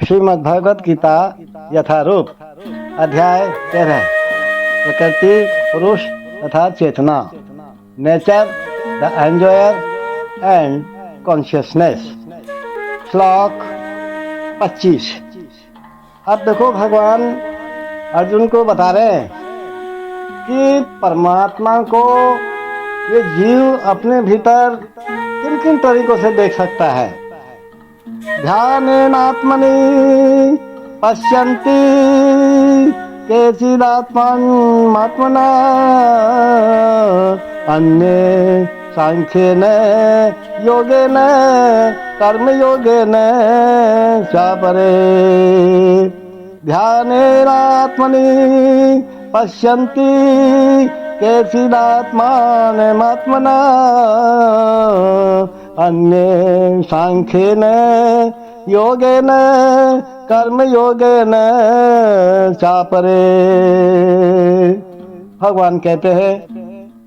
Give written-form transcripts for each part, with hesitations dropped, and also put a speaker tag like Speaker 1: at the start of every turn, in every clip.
Speaker 1: श्रीमद् भगवत गीता यथारूप अध्याय 13 प्रकृति पुरुष तथा चेतना nature the enjoyer and consciousness. श्लोक 25। अब देखो, भगवान अर्जुन को बता रहे हैं कि परमात्मा को ये जीव अपने भीतर किन किन तरीकों से देख सकता है। ध्यानेनात्मनि पश्यन्ति केचिदात्मात्मना अन्ये सांख्येन योगेन कर्मयोगेन चापरे। ध्यानेनात्मनि पश्यन्ति केचिदात्मात्मना अन्ये सांख्येन योगेन कर्मयोगेन चापरे। भगवान कहते हैं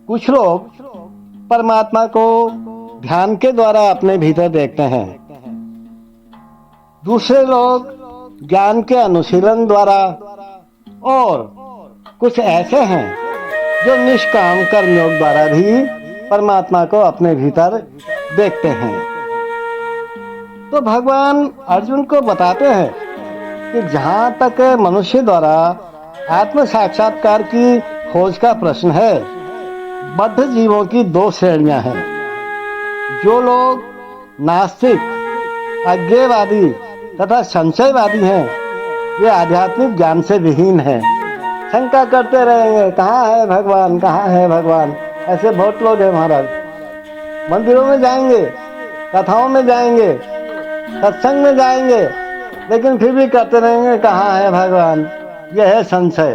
Speaker 1: कुछ लोग परमात्मा को ध्यान के द्वारा अपने भीतर देखते हैं, दूसरे लोग ज्ञान के अनुशीलन द्वारा, और कुछ ऐसे हैं जो निष्काम कर्मयोग द्वारा भी परमात्मा को अपने भीतर देखते हैं। तो भगवान अर्जुन को बताते हैं कि जहाँ तक मनुष्य द्वारा आत्म साक्षात्कार की खोज का प्रश्न है, बद्ध जीवों की दो श्रेणियां हैं। जो लोग नास्तिक, अज्ञेयवादी तथा संशयवादी हैं, वे आध्यात्मिक ज्ञान से विहीन हैं। शंका करते रहेंगे, कहाँ है भगवान, कहाँ है भगवान। ऐसे बहुत लोग हैं महाराज। मंदिरों में जाएंगे, कथाओं में जाएंगे, सत्संग में जाएंगे, लेकिन फिर भी करते रहेंगे, कहाँ है भगवान। यह है संशय।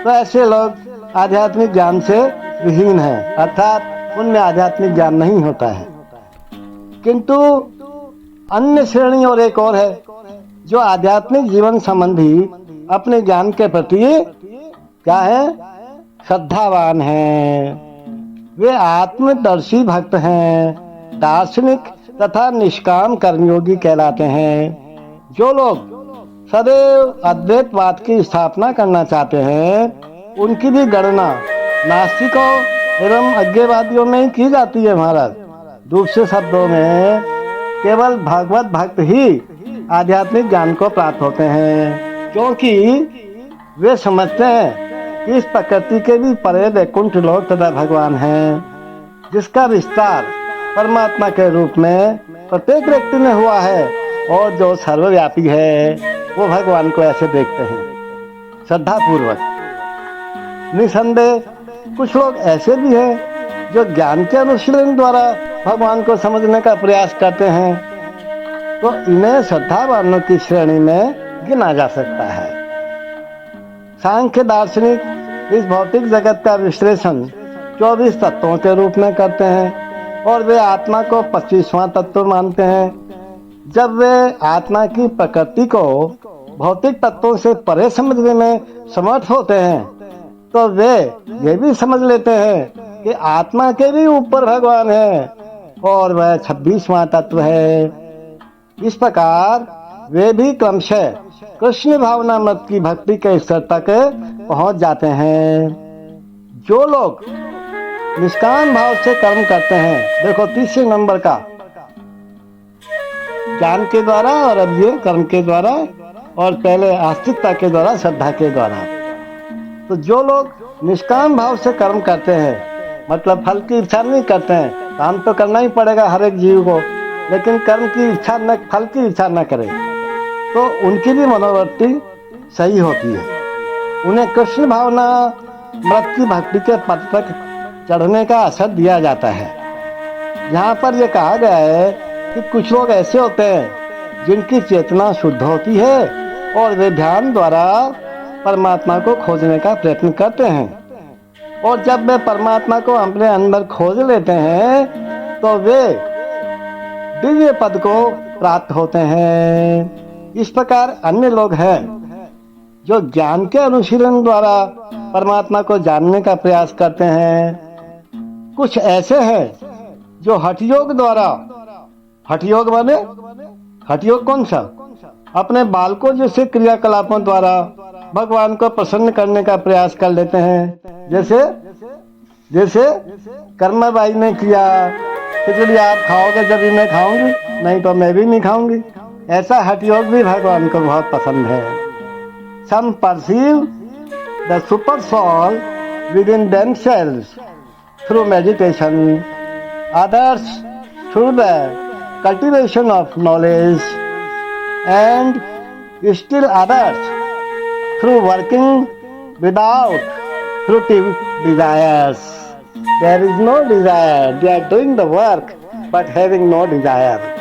Speaker 1: तो ऐसे लोग आध्यात्मिक ज्ञान से विहीन हैं, अर्थात उनमें आध्यात्मिक ज्ञान नहीं होता है। किंतु अन्य श्रेणी और एक और है, जो आध्यात्मिक जीवन संबंधी अपने ज्ञान के प्रति क्या है, श्रद्धावान हैं। वे आत्मदर्शी भक्त हैं, दार्शनिक तथा निष्काम कर्मयोगी कहलाते हैं। जो लोग सदैव अद्वैतवाद की स्थापना करना चाहते हैं, उनकी भी गणना नास्तिकों एवं अज्ञेयवादियों में ही की जाती है महाराज। दूसरे शब्दों में केवल भगवत भक्त ही आध्यात्मिक ज्ञान को प्राप्त होते हैं, क्योंकि वे समझते हैं कि इस प्रकृति के भी परे वैकुंठ लोक तथा भगवान हैं, जिसका विस्तार परमात्मा के रूप में प्रत्येक व्यक्ति में हुआ है, और जो सर्वव्यापी है वो भगवान को ऐसे देखते हैं श्रद्धा पूर्वक। निसंदेह कुछ लोग ऐसे भी हैं जो ज्ञान के अनुशीलन द्वारा भगवान को समझने का प्रयास करते हैं, तो इन्हें श्रद्धावानों की श्रेणी में गिना जा सकता है। सांख्य दार्शनिक इस भौतिक जगत का विश्लेषण 24 तत्वों के रूप में करते हैं, और वे आत्मा को 25वां तत्व मानते हैं। जब वे आत्मा की प्रकृति को भौतिक तत्वों से परे समझने में समर्थ होते हैं, तो वे ये भी समझ लेते हैं कि आत्मा के भी ऊपर भगवान है, और वह 26वां तत्व है। इस प्रकार वे भी क्रमशः कृष्ण भावना मत की भक्ति के स्तर तक पहुंच जाते हैं। जो लोग निष्काम भाव से कर्म करते हैं, देखो तीसरे नंबर का, ज्ञान के द्वारा, और अब ये कर्म के द्वारा, और पहले आस्तिकता के द्वारा, श्रद्धा के द्वारा। तो जो लोग निष्काम भाव से कर्म करते हैं, मतलब फल की इच्छा नहीं करते हैं, काम तो करना ही पड़ेगा हर एक जीव को, लेकिन कर्म की इच्छा न, फल की इच्छा न करे, तो उनकी भी मनोवृत्ति सही होती है। उन्हें कृष्ण भावना मृत की भक्ति के पद तक चढ़ने का असर दिया जाता है। यहाँ पर यह कहा गया है कि कुछ लोग ऐसे होते हैं जिनकी चेतना शुद्ध होती है, और वे ध्यान द्वारा परमात्मा को खोजने का प्रयत्न करते हैं, और जब वे परमात्मा को अपने अंदर खोज लेते हैं, तो वे दिव्य पद को प्राप्त होते हैं। इस प्रकार अन्य लोग हैं जो ज्ञान के अनुशीलन द्वारा परमात्मा को जानने का प्रयास करते हैं। कुछ ऐसे हैं जो हठ योग द्वारा, हठ योग माने हठ योग कौन सा? अपने बालकों जैसे क्रियाकलापों द्वारा भगवान को प्रसन्न करने का प्रयास कर लेते हैं। जैसे जैसे कर्माबाई ने किया, खिचड़ी आप खाओगे जब मैं खाऊंगी, नहीं तो मैं भी नहीं खाऊंगी। ऐसा हठ योग भी भगवान को बहुत पसंद है। Some perceive the super soul within themselves through meditation, others through the cultivation of knowledge, and still others through working without fruitive desires. There is no desire, they are doing the work but having no desire.